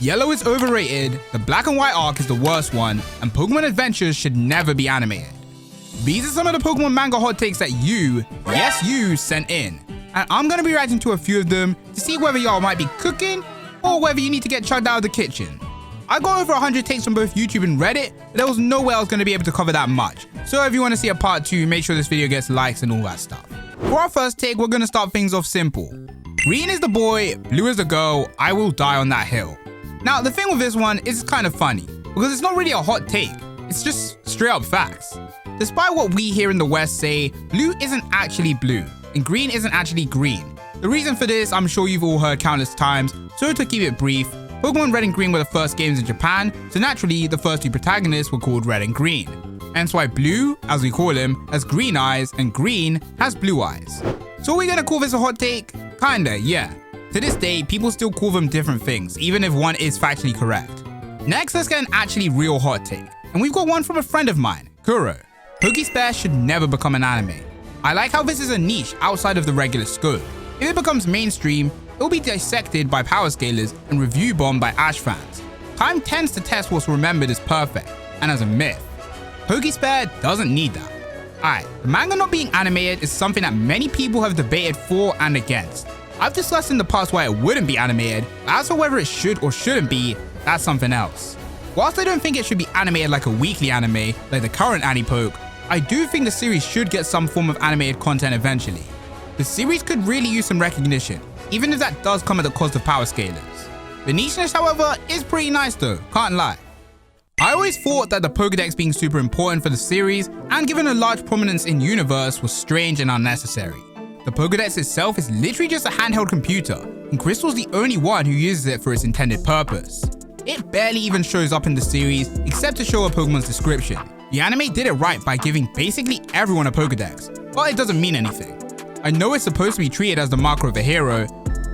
yellow is overrated, the black and white arc is the worst one, and Pokemon Adventures should never be animated. These are some of the Pokemon manga hot takes that you, yes you, sent in. And I'm going to be reacting to a few of them to see whether y'all might be cooking or whether you need to get chugged out of the kitchen. I got over 100 takes from both YouTube and Reddit, but there was no way I was going to be able to cover that much. So if you want to see a part 2, make sure this video gets likes and all that stuff. For our first take, we're going to start things off simple. Green is the boy, blue is the girl, I will die on that hill. Now the thing with this one is it's kind of funny, because it's not really a hot take, it's just straight up facts. Despite what we here in the West say, blue isn't actually blue, and green isn't actually green. The reason for this I'm sure you've all heard countless times, so to keep it brief, Pokemon Red and Green were the first games in Japan, so naturally the first two protagonists were called Red and Green. Hence why blue, as we call him, has green eyes and green has blue eyes. So are we gonna call this a hot take? Kinda, yeah. To this day, people still call them different things, even if one is factually correct. Next, let's get an actually real hot take. And we've got one from a friend of mine, Kuro. Pokespare should never become an anime. I like how this is a niche outside of the regular scope. If it becomes mainstream, it will be dissected by power scalers and review bombed by Ash fans. Time tends to test what's remembered as perfect, and as a myth. Pokespare doesn't need that. Alright, the manga not being animated is something that many people have debated for and against. I've discussed in the past why it wouldn't be animated, but as for whether it should or shouldn't be, that's something else. Whilst I don't think it should be animated like a weekly anime, like the current Anipoke, I do think the series should get some form of animated content eventually. The series could really use some recognition, even if that does come at the cost of power scalers. The nicheness, however, is pretty nice though, can't lie. I always thought that the Pokedex being super important for the series and given a large prominence in universe was strange and unnecessary. The Pokedex itself is literally just a handheld computer, and Crystal's the only one who uses it for its intended purpose. It barely even shows up in the series except to show a Pokemon's description. The anime did it right by giving basically everyone a Pokedex, but it doesn't mean anything. I know it's supposed to be treated as the marker of a hero,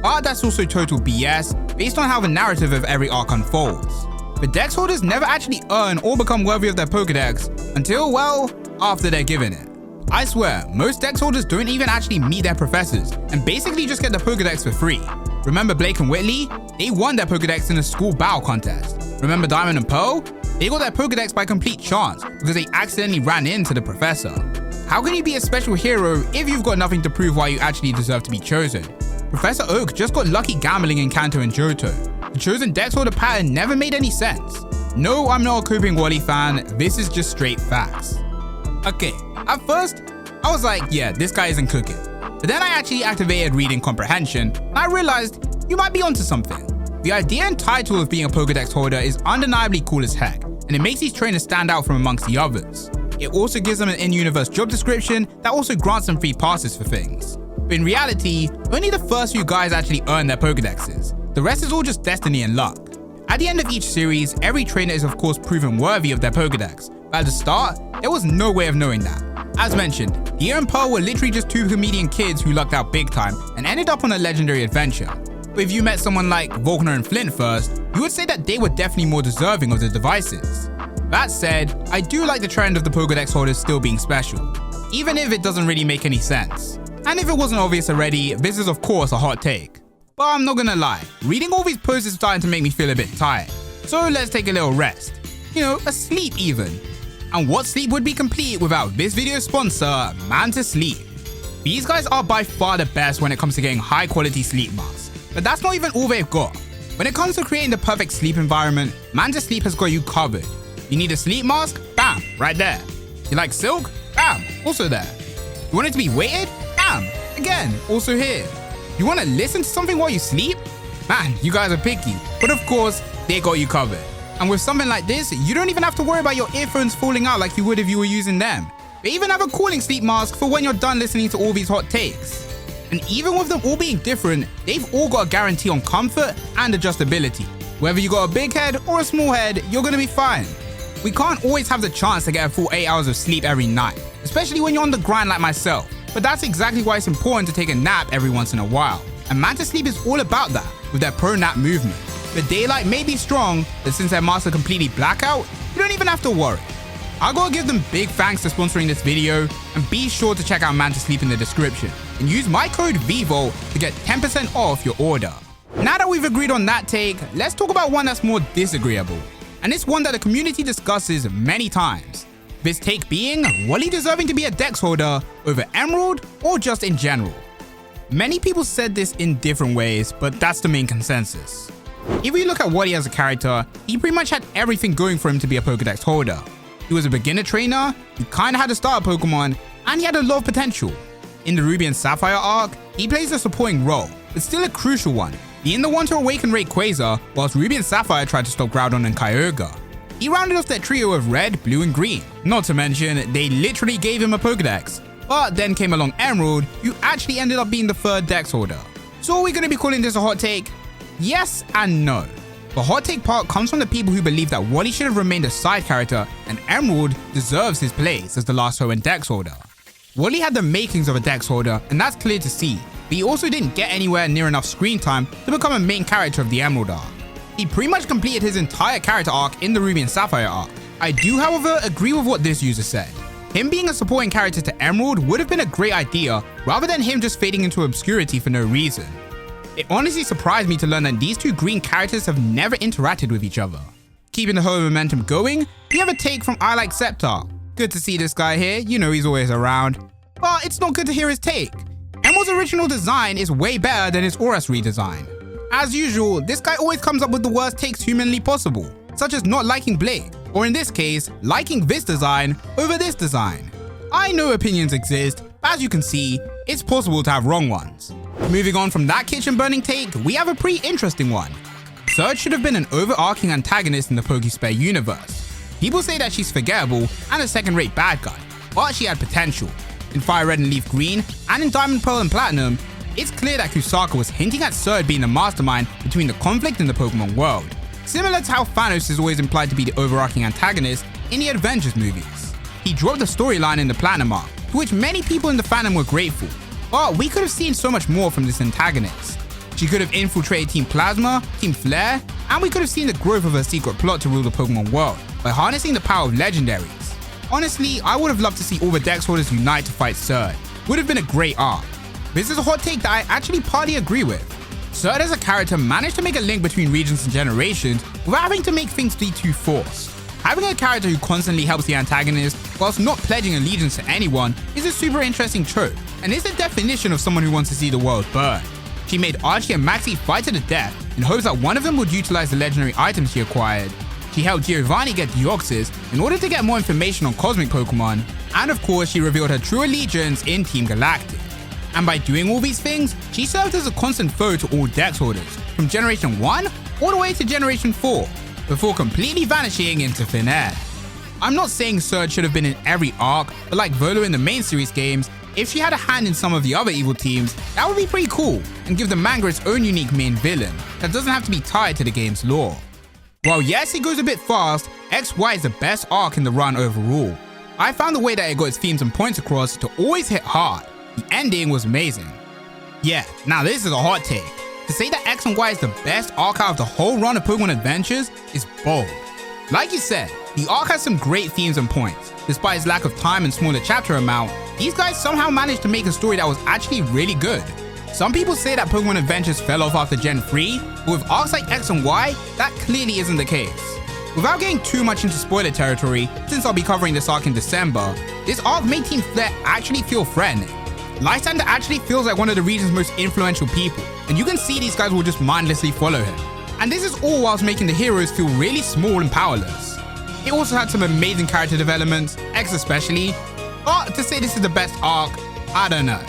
but that's also total BS based on how the narrative of every arc unfolds. The dex holders never actually earn or become worthy of their Pokedex until, well, after they're given it. I swear, most dex holders don't even actually meet their professors and basically just get the Pokedex for free. Remember Blake and Whitley? They won their Pokedex in a school battle contest. Remember Diamond and Pearl? They got their Pokedex by complete chance because they accidentally ran into the professor. How can you be a special hero if you've got nothing to prove why you actually deserve to be chosen? Professor Oak just got lucky gambling in Kanto and Johto. The chosen dex holder pattern never made any sense. No, I'm not a coping Wally fan, this is just straight facts. Okay, at first, I was like, yeah, this guy isn't cooking. But then I actually activated reading comprehension, and I realized you might be onto something. The idea and title of being a Pokedex holder is undeniably cool as heck, and it makes these trainers stand out from amongst the others. It also gives them an in-universe job description that also grants them free passes for things. But in reality, only the first few guys actually earn their Pokedexes. The rest is all just destiny and luck. At the end of each series, every trainer is of course proven worthy of their Pokedex, but at the start, there was no way of knowing that. As mentioned, Dia and Pearl were literally just two comedian kids who lucked out big time and ended up on a legendary adventure. But if you met someone like Volkner and Flint first, you would say that they were definitely more deserving of the devices. That said, I do like the trend of the Pokedex holders still being special, even if it doesn't really make any sense. And if it wasn't obvious already, this is of course a hot take. But I'm not gonna lie, reading all these posts is starting to make me feel a bit tired. So let's take a little rest. You know, a sleep even. And what sleep would be complete without this video's sponsor, Manta Sleep. These guys are by far the best when it comes to getting high quality sleep masks. But that's not even all they've got. When it comes to creating the perfect sleep environment, Manta Sleep has got you covered. You need a sleep mask? Bam, right there. You like silk? Bam, also there. You want it to be weighted? Bam, again, also here. You want to listen to something while you sleep? Man, you guys are picky. But of course, they got you covered. And with something like this, you don't even have to worry about your earphones falling out like you would if you were using them. They even have a cooling sleep mask for when you're done listening to all these hot takes. And even with them all being different, they've all got a guarantee on comfort and adjustability. Whether you got a big head or a small head, you're gonna be fine. We can't always have the chance to get a full 8 hours of sleep every night, especially when you're on the grind like myself. But that's exactly why it's important to take a nap every once in a while. And Manta Sleep is all about that, with their pro nap movement. The daylight may be strong, but since their masks are completely blackout, you don't even have to worry. I gotta give them big thanks for sponsoring this video, and be sure to check out Manta Sleep in the description, and use my code VeeVolt to get 10% off your order. Now that we've agreed on that take, let's talk about one that's more disagreeable. And it's one that the community discusses many times. This take being Wally deserving to be a Dex holder over Emerald or just in general. Many people said this in different ways, but that's the main consensus. If we look at Wally as a character, he pretty much had everything going for him to be a Pokedex holder. He was a beginner trainer, he kinda had to start a Pokemon, and he had a lot of potential. In the Ruby and Sapphire arc, he plays a supporting role, but still a crucial one, being the one to awaken Rayquaza whilst Ruby and Sapphire tried to stop Groudon and Kyogre. He rounded off that trio of red, blue and green. Not to mention, they literally gave him a Pokedex. But then came along Emerald, who actually ended up being the third Dex holder. So are we going to be calling this a hot take? Yes and no. The hot take part comes from the people who believe that Wally should have remained a side character and Emerald deserves his place as the last Hoenn Dex holder. Wally had the makings of a Dex holder, and that's clear to see, but he also didn't get anywhere near enough screen time to become a main character of the Emerald arc. He pretty much completed his entire character arc in the Ruby and Sapphire arc. I do, however, agree with what this user said. Him being a supporting character to Emerald would have been a great idea, rather than him just fading into obscurity for no reason. It honestly surprised me to learn that these two green characters have never interacted with each other. Keeping the whole momentum going, we have a take from I Like Scepter. Good to see this guy here, you know he's always around. But it's not good to hear his take. Emerald's original design is way better than his ORAS redesign. As usual, this guy always comes up with the worst takes humanly possible, such as not liking Blake, or in this case, liking this design over this design. I know opinions exist, but as you can see, it's possible to have wrong ones. Moving on from that kitchen burning take, we have a pretty interesting one. Surge should have been an overarching antagonist in the Pokespare universe. People say that she's forgettable and a second-rate bad guy, but she had potential. In Fire Red and Leaf Green, and in Diamond Pearl and Platinum, it's clear that Kusaka was hinting at Surge being the mastermind between the conflict in the Pokemon world, similar to how Thanos is always implied to be the overarching antagonist in the Avengers movies. He dropped the storyline in the Platinum arc, to which many people in the fandom were grateful, but we could have seen so much more from this antagonist. She could have infiltrated Team Plasma, Team Flare, and we could have seen the growth of her secret plot to rule the Pokemon world by harnessing the power of legendaries. Honestly, I would have loved to see all the Dex holders unite to fight Surge. Would have been a great arc. This is a hot take that I actually partly agree with. Surge as a character managed to make a link between regions and generations without having to make things be too forced. Having a character who constantly helps the antagonist whilst not pledging allegiance to anyone is a super interesting trope, and is the definition of someone who wants to see the world burn. She made Archie and Maxie fight to the death in hopes that one of them would utilize the legendary items she acquired. She helped Giovanni get Deoxys in order to get more information on cosmic Pokemon, and of course she revealed her true allegiance in Team Galactic. And by doing all these things, she served as a constant foe to all Dex holders, from Generation 1 all the way to Generation 4, before completely vanishing into thin air. I'm not saying Surge should have been in every arc, but like Volo in the main series games, if she had a hand in some of the other evil teams, that would be pretty cool, and give the manga its own unique main villain, that doesn't have to be tied to the game's lore. While yes, it goes a bit fast, XY is the best arc in the run overall. I found the way that it got its themes and points across to always hit hard. The ending was amazing. Yeah, now this is a hot take. To say that X and Y is the best arc out of the whole run of Pokemon Adventures is bold. Like you said, the arc has some great themes and points. Despite its lack of time and smaller chapter amount, these guys somehow managed to make a story that was actually really good. Some people say that Pokemon Adventures fell off after Gen 3, but with arcs like X and Y, that clearly isn't the case. Without getting too much into spoiler territory, since I'll be covering this arc in December, this arc made Team Flare actually feel threatening. Lysander actually feels like one of the region's most influential people, and you can see these guys will just mindlessly follow him. And this is all whilst making the heroes feel really small and powerless. It also had some amazing character developments, X especially, but to say this is the best arc, I don't know.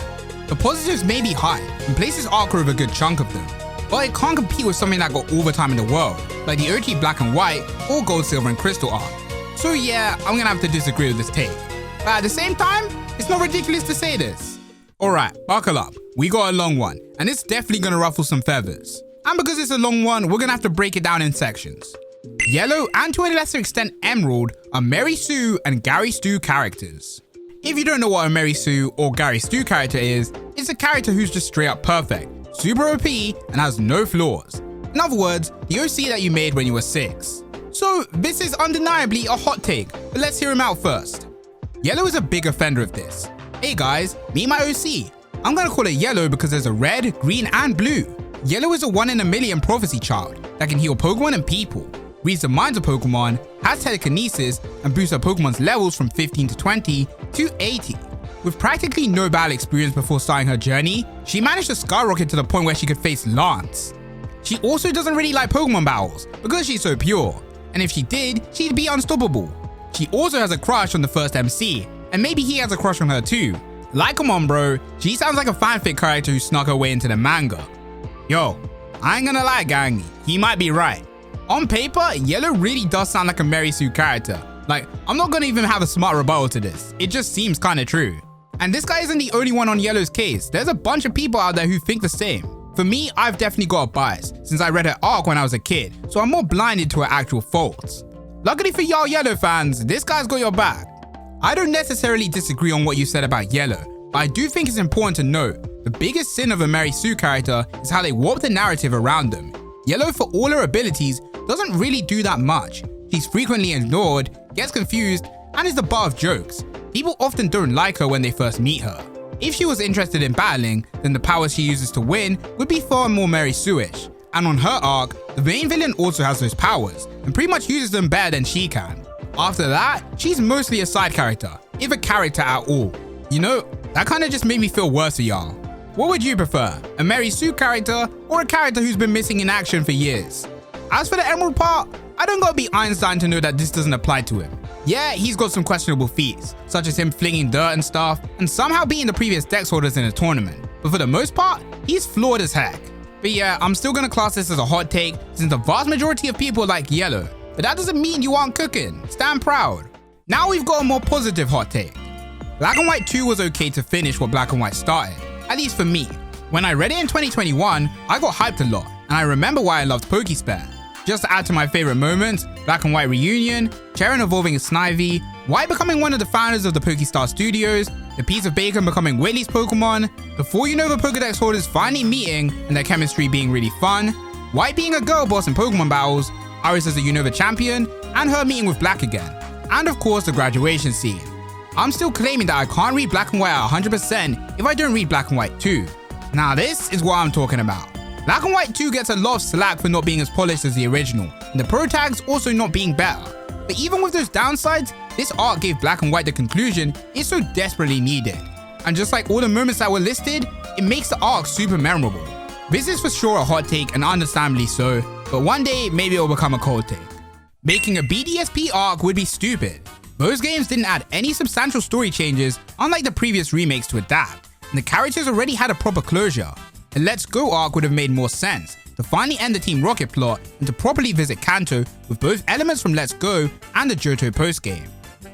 The positives may be high, and places arc over a good chunk of them, but it can't compete with something that got all the time in the world, like the OG Black and White or Gold, Silver and Crystal arc. So yeah, I'm gonna have to disagree with this take. But at the same time, it's not ridiculous to say this. Alright, buckle up. We got a long one, and it's definitely gonna ruffle some feathers. And because it's a long one, we're gonna have to break it down in sections. Yellow, and to a lesser extent Emerald, are Mary Sue and Gary Stu characters. If you don't know what a Mary Sue or Gary Stu character is, it's a character who's just straight up perfect, super OP, and has no flaws. In other words, the OC that you made when you were 6. So this is undeniably a hot take, but let's hear him out first. Yellow is a big offender of this. Hey guys, meet my OC. I'm gonna call it yellow because there's a red, green and blue. Yellow is a 1 in a million prophecy child that can heal Pokemon and people, reads the minds of Pokemon, has telekinesis, and boosts her Pokemon's levels from 15 to 20 to 80. With practically no battle experience before starting her journey, she managed to skyrocket to the point where she could face Lance. She also doesn't really like Pokemon battles because she's so pure, and if she did, she'd be unstoppable. She also has a crush on the first MC, and maybe he has a crush on her too. Like, come on bro, she sounds like a fanfic character who snuck her way into the manga. Yo, I ain't gonna lie gang, he might be right. On paper, Yellow really does sound like a Mary Sue character. Like, I'm not gonna even have a smart rebuttal to this, it just seems kinda true. And this guy isn't the only one on Yellow's case, there's a bunch of people out there who think the same. For me, I've definitely got a bias, since I read her arc when I was a kid, so I'm more blinded to her actual faults. Luckily for y'all Yellow fans, this guy's got your back. I don't necessarily disagree on what you said about Yellow, but I do think it's important to note, the biggest sin of a Mary Sue character is how they warp the narrative around them. Yellow, for all her abilities, doesn't really do that much. She's frequently ignored, gets confused, and is the butt of jokes. People often don't like her when they first meet her. If she was interested in battling, then the powers she uses to win would be far more Mary Sue-ish. And on her arc, the main villain also has those powers, and pretty much uses them better than she can. After that, she's mostly a side character, if a character at all. You know, that kinda just made me feel worse for y'all. What would you prefer, a Mary Sue character or a character who's been missing in action for years? As for the Emerald part, I don't gotta be Einstein to know that this doesn't apply to him. Yeah, he's got some questionable feats, such as him flinging dirt and stuff, and somehow beating the previous Dex holders in a tournament. But for the most part, he's flawed as heck. But yeah, I'm still gonna class this as a hot take, since the vast majority of people like Yellow. But that doesn't mean you aren't cooking, stand proud. Now we've got a more positive hot take. Black and White 2 was okay to finish what Black and White started, at least for me. When I read it in 2021, I got hyped a lot, and I remember why I loved Pokespare. Just to add to my favorite moments, Black and White reunion, Cheren evolving as Snivy, White becoming one of the founders of the Pokestar Studios, the piece of bacon becoming Whitley's Pokemon, the 4 Unova Pokedex holders finally meeting and their chemistry being really fun, White being a girl boss in Pokemon battles, Iris as a Unova champion, and her meeting with Black again, and of course the graduation scene. I'm still claiming that I can't read Black and White at 100% if I don't read Black and White 2. Now this is what I'm talking about. Black and White 2 gets a lot of slack for not being as polished as the original, and the pro tags also not being better. But even with those downsides, this arc gave Black and White the conclusion it's so desperately needed. And just like all the moments that were listed, it makes the arc super memorable. This is for sure a hot take, and understandably so, but one day maybe it'll become a cold take. Making a BDSP arc would be stupid. Those games didn't add any substantial story changes, unlike the previous remakes, to adapt, and the characters already had a proper closure. The Let's Go arc would have made more sense, to finally end the Team Rocket plot and to properly visit Kanto with both elements from Let's Go and the Johto postgame.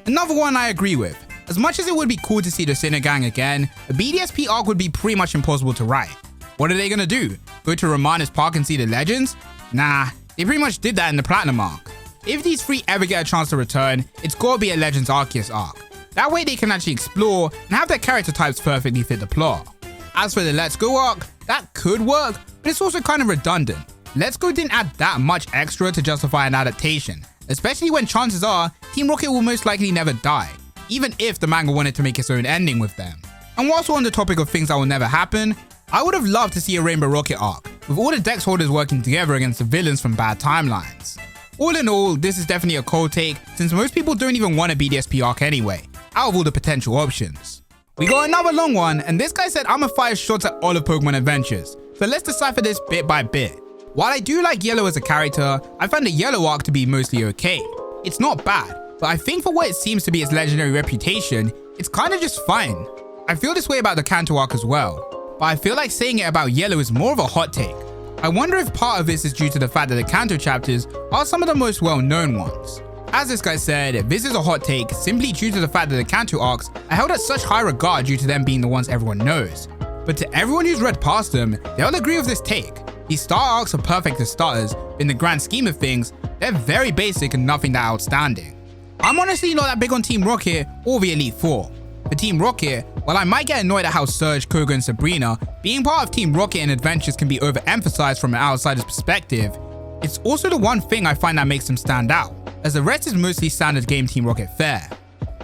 Another one I agree with, as much as it would be cool to see the Sinnoh Gang again, a BDSP arc would be pretty much impossible to write. What are they gonna do? Go to Romana's Park and see the legends? Nah, they pretty much did that in the Platinum arc. If these 3 ever get a chance to return, it's gotta be a Legends Arceus arc. That way they can actually explore and have their character types perfectly fit the plot. As for the Let's Go arc, that could work, but it's also kind of redundant. Let's Go didn't add that much extra to justify an adaptation, especially when chances are Team Rocket will most likely never die, even if the manga wanted to make its own ending with them. And whilst we're on the topic of things that will never happen, I would have loved to see a Rainbow Rocket arc, with all the Dex holders working together against the villains from bad timelines. All in all, this is definitely a cold take, since most people don't even want a BDSP arc anyway, out of all the potential options. We got another long one, and this guy said I'ma fire shots at all of Pokemon Adventures, so let's decipher this bit by bit. While I do like Yellow as a character, I find the Yellow arc to be mostly okay. It's not bad, but I think for what it seems to be its legendary reputation, it's kinda just fine. I feel this way about the Kanto arc as well, but I feel like saying it about Yellow is more of a hot take. I wonder if part of this is due to the fact that the Kanto chapters are some of the most well-known ones. As this guy said, this is a hot take simply due to the fact that the Kanto arcs are held at such high regard due to them being the ones everyone knows. But to everyone who's read past them, they'll agree with this take. These star arcs are perfect as starters, but in the grand scheme of things, they're very basic and nothing that outstanding. I'm honestly not that big on Team Rocket or the Elite Four. For Team Rocket, while I might get annoyed at how Surge, Koga and Sabrina being part of Team Rocket in Adventures can be overemphasized from an outsider's perspective, it's also the one thing I find that makes them stand out, as the rest is mostly standard game Team Rocket fare.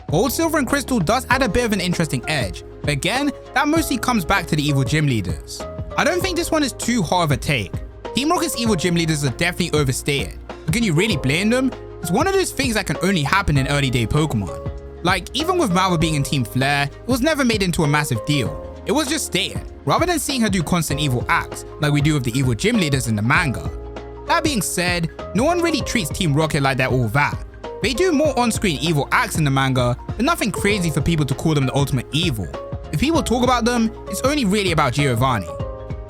Gold, Silver and Crystal does add a bit of an interesting edge, but again, that mostly comes back to the evil gym leaders. I don't think this one is too hard of a take. Team Rocket's evil gym leaders are definitely overstated, but can you really blame them? It's one of those things that can only happen in early day Pokemon. Like, even with Malva being in Team Flare, it was never made into a massive deal. It was just stated, rather than seeing her do constant evil acts, like we do with the evil gym leaders in the manga. That being said, no one really treats Team Rocket like they're all that. They do more on-screen evil acts in the manga, but nothing crazy for people to call them the ultimate evil. If people talk about them, it's only really about Giovanni.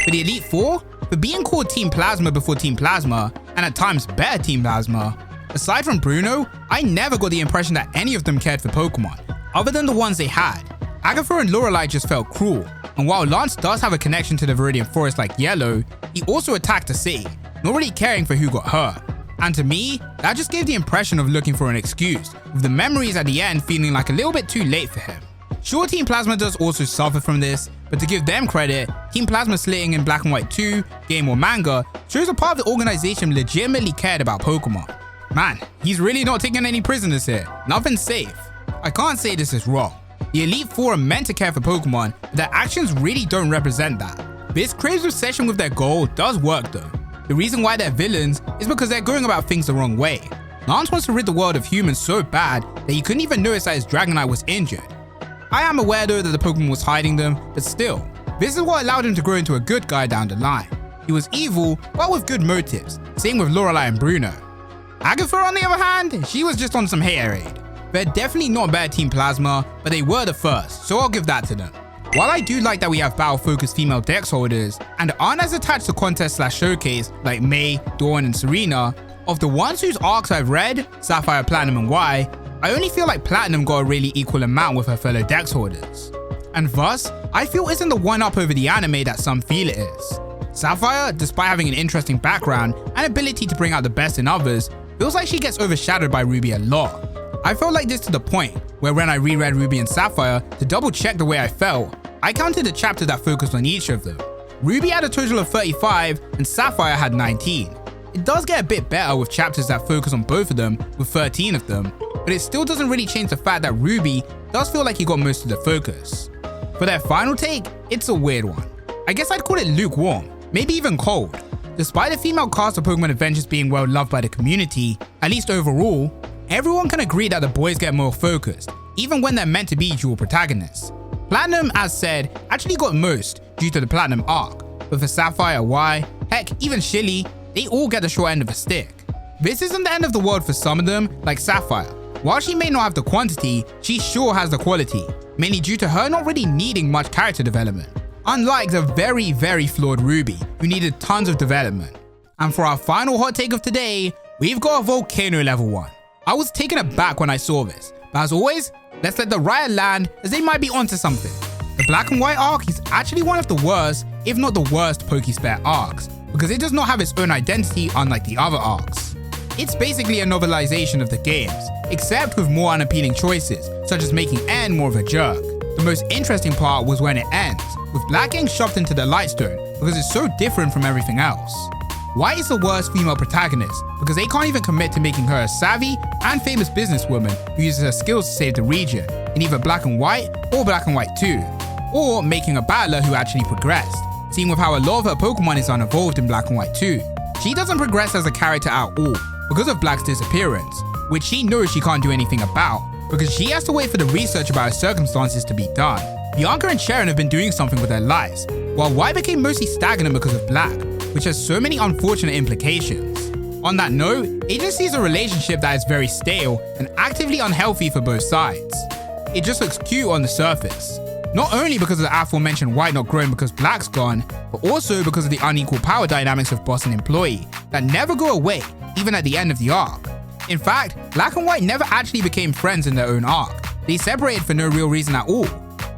For the Elite Four, for being called Team Plasma before Team Plasma, and at times better Team Plasma, aside from Bruno, I never got the impression that any of them cared for Pokemon, other than the ones they had. Agatha and Lorelei just felt cruel, and while Lance does have a connection to the Viridian Forest like Yellow, he also attacked the city, not really caring for who got hurt. And to me, that just gave the impression of looking for an excuse, with the memories at the end feeling like a little bit too late for him. Sure, Team Plasma does also suffer from this, but to give them credit, Team Plasma slitting in Black and White 2, game or manga, shows a part of the organization legitimately cared about Pokemon. Man, he's really not taking any prisoners here. Nothing's safe. I can't say this is wrong. The Elite Four are meant to care for Pokemon, but their actions really don't represent that. This Crave's obsession with their goal does work though. The reason why they're villains is because they're going about things the wrong way. Lance wants to rid the world of humans so bad that he couldn't even notice that his Dragonite was injured. I am aware though that the Pokemon was hiding them, but still, this is what allowed him to grow into a good guy down the line. He was evil, but with good motives, same with Lorelei and Bruno. Agatha on the other hand, she was just on some haterade. They're definitely not bad Team Plasma, but they were the first, so I'll give that to them. While I do like that we have battle-focused female dex holders, and aren't as attached to contest/showcase like May, Dawn, and Serena, of the ones whose arcs I've read, Sapphire, Platinum, and Y, I only feel like Platinum got a really equal amount with her fellow dex holders. And thus, I feel isn't the one-up over the anime that some feel it is. Sapphire, despite having an interesting background and ability to bring out the best in others, feels like she gets overshadowed by Ruby a lot. I felt like this to the point where when I reread Ruby and Sapphire to double check the way I felt, I counted a chapter that focused on each of them. Ruby had a total of 35 and Sapphire had 19. It does get a bit better with chapters that focus on both of them with 13 of them, but it still doesn't really change the fact that Ruby does feel like he got most of the focus. For their final take, it's a weird one. I guess I'd call it lukewarm, maybe even cold. Despite the female cast of Pokemon Adventures being well loved by the community, at least overall, everyone can agree that the boys get more focused, even when they're meant to be dual protagonists. Platinum, as said, actually got most due to the Platinum arc, but for Sapphire, Y, heck, even Shilly, they all get the short end of the stick. This isn't the end of the world for some of them, like Sapphire. While she may not have the quantity, she sure has the quality, mainly due to her not really needing much character development. Unlike the very flawed Ruby, who needed tons of development. And for our final hot take of today, we've got a Volcano level 1. I was taken aback when I saw this, but as always, let's let the riot land as they might be onto something. The Black and White arc is actually one of the worst, if not the worst Pokespare arcs, because it does not have its own identity unlike the other arcs. It's basically a novelization of the games, except with more unappealing choices, such as making N more of a jerk. The most interesting part was when it ends, with Black getting shoved into the Lightstone because it's so different from everything else. White is the worst female protagonist because they can't even commit to making her a savvy and famous businesswoman who uses her skills to save the region in either Black and White or Black and White 2, or making a battler who actually progressed, seeing with how a lot of her Pokemon is unevolved in Black and White 2. She doesn't progress as a character at all because of Black's disappearance, which she knows she can't do anything about because she has to wait for the research about her circumstances to be done. Bianca and Sharon have been doing something with their lives, while White became mostly stagnant because of Black, which has so many unfortunate implications. On that note, Agency is a relationship that is very stale and actively unhealthy for both sides. It just looks cute on the surface. Not only because of the aforementioned White not growing because Black's gone, but also because of the unequal power dynamics of boss and employee that never go away, even at the end of the arc. In fact, Black and White never actually became friends in their own arc. They separated for no real reason at all.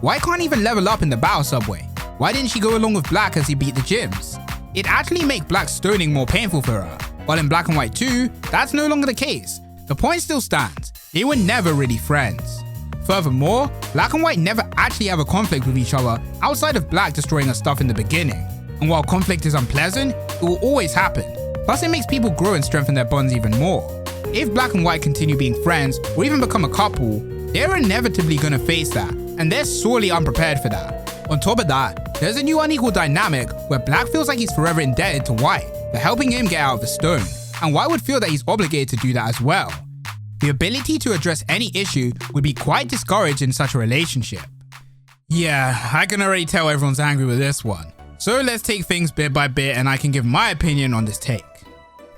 White can't even level up in the battle subway. Why didn't she go along with Black as he beat the gyms? It actually makes Black's stoning more painful for her, while in Black and White 2, that's no longer the case. The point still stands, they were never really friends. Furthermore, Black and White never actually have a conflict with each other outside of Black destroying her stuff in the beginning. And while conflict is unpleasant, it will always happen. Plus it makes people grow and strengthen their bonds even more. If Black and White continue being friends or even become a couple, they're inevitably gonna face that, and they're sorely unprepared for that. On top of that, there's a new unequal dynamic where Black feels like he's forever indebted to White for helping him get out of the stone, and White would feel that he's obligated to do that as well. The ability to address any issue would be quite discouraged in such a relationship. Yeah, I can already tell everyone's angry with this one. So let's take things bit by bit and I can give my opinion on this take.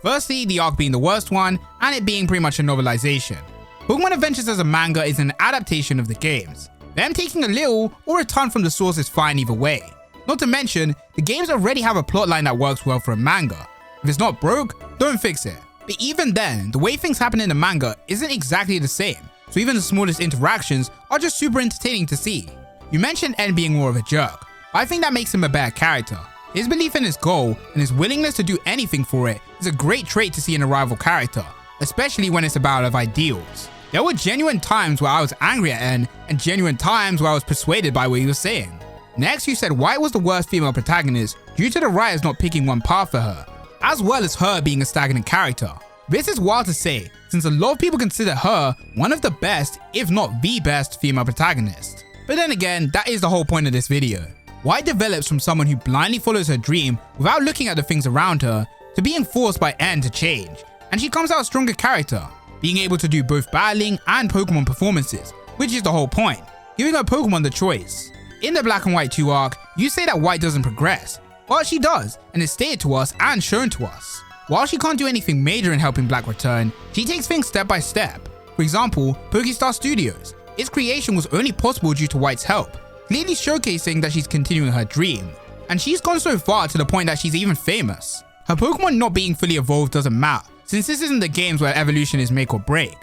Firstly, the arc being the worst one, and it being pretty much a novelization. Pokémon Adventures as a manga is an adaptation of the games. Them taking a little or a ton from the source is fine either way. Not to mention, the games already have a plotline that works well for a manga. If it's not broke, don't fix it. But even then, the way things happen in the manga isn't exactly the same, so even the smallest interactions are just super entertaining to see. You mentioned N being more of a jerk, but I think that makes him a better character. His belief in his goal and his willingness to do anything for it is a great trait to see in a rival character, especially when it's a battle of ideals. There were genuine times where I was angry at N, and genuine times where I was persuaded by what he was saying. Next, you said White was the worst female protagonist due to the writers not picking one path for her, as well as her being a stagnant character. This is wild to say, since a lot of people consider her one of the best, if not the best, female protagonist. But then again, that is the whole point of this video. White develops from someone who blindly follows her dream without looking at the things around her, to being forced by N to change, and she comes out a stronger character, being able to do both battling and Pokemon performances, which is the whole point, giving her Pokemon the choice. In the Black and White 2 arc, you say that White doesn't progress, but she does, and is stated to us and shown to us. While she can't do anything major in helping Black return, she takes things step by step. For example, Pokestar Studios. Its creation was only possible due to White's help, clearly showcasing that she's continuing her dream. And she's gone so far to the point that she's even famous. Her Pokemon not being fully evolved doesn't matter, since this isn't the games where evolution is make or break.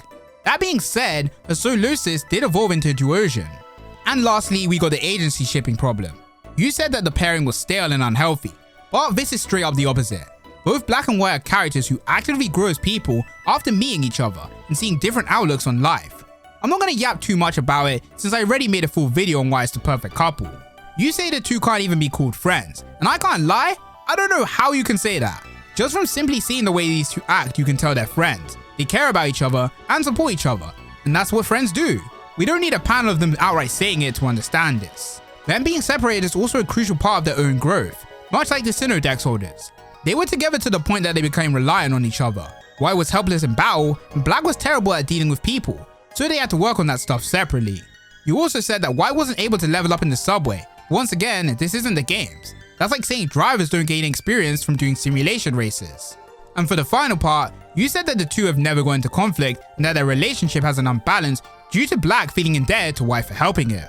That being said, her Solosis did evolve into a Duosian. And lastly, we got the agency shipping problem. You said that the pairing was stale and unhealthy, but this is straight up the opposite. Both Black and White are characters who actively grow as people after meeting each other and seeing different outlooks on life. I'm not gonna yap too much about it since I already made a full video on why it's the perfect couple. You say the two can't even be called friends, and I can't lie, I don't know how you can say that. Just from simply seeing the way these two act, you can tell they're friends. They care about each other and support each other, and that's what friends do. We don't need a panel of them outright saying it to understand this. Them being separated is also a crucial part of their own growth, much like the Sinnoh Dex holders. They were together to the point that they became reliant on each other. White was helpless in battle, and Black was terrible at dealing with people, so they had to work on that stuff separately. You also said that White wasn't able to level up in the subway. Once again, this isn't the games. That's like saying drivers don't gain experience from doing simulation races. And for the final part, you said that the two have never gone into conflict and that their relationship has an unbalance due to Black feeling indebted to White for helping him.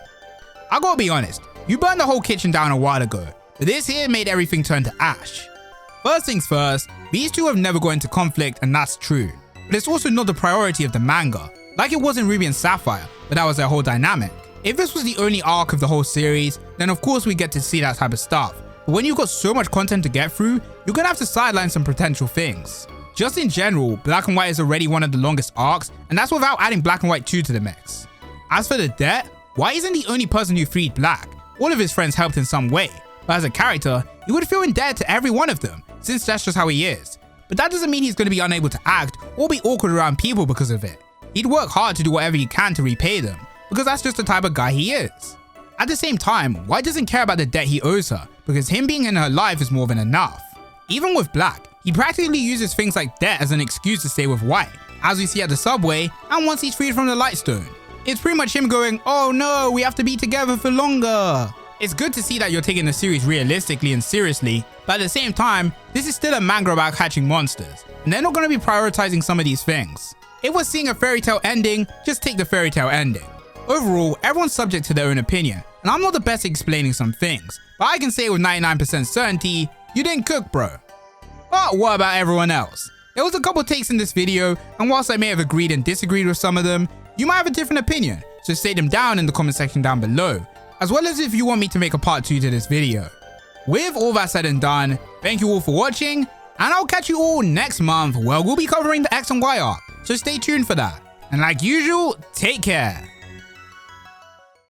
I gotta be honest, you burned the whole kitchen down a while ago, but this here made everything turn to ash. First things first, these two have never gone into conflict, and that's true. But it's also not the priority of the manga, like it was in Ruby and Sapphire, but that was their whole dynamic. If this was the only arc of the whole series, then of course we get to see that type of stuff. But when you've got so much content to get through, you're gonna have to sideline some potential things. Just in general, Black and White is already one of the longest arcs, and that's without adding Black and White 2 to the mix. As for the debt, White isn't the only person who freed Black. All of his friends helped in some way, but as a character, he would feel indebted to every one of them, since that's just how he is. But that doesn't mean he's going to be unable to act or be awkward around people because of it. He'd work hard to do whatever he can to repay them, because that's just the type of guy he is. At the same time, White doesn't care about the debt he owes her, because him being in her life is more than enough. Even with Black, he practically uses things like debt as an excuse to stay with White, as we see at the subway and once he's freed from the Lightstone. It's pretty much him going, oh no, we have to be together for longer. It's good to see that you're taking the series realistically and seriously, but at the same time, this is still a manga about catching monsters, and they're not going to be prioritizing some of these things. If we're seeing a fairy tale ending, just take the fairy tale ending. Overall, everyone's subject to their own opinion, and I'm not the best at explaining some things, but I can say with 99% certainty, you didn't cook, bro. But what about everyone else? There was a couple takes in this video, and whilst I may have agreed and disagreed with some of them, you might have a different opinion, so state them down in the comment section down below, as well as if you want me to make a part 2 to this video. With all that said and done, thank you all for watching, and I'll catch you all next month where we'll be covering the X and Y arc, so stay tuned for that. And like usual, take care.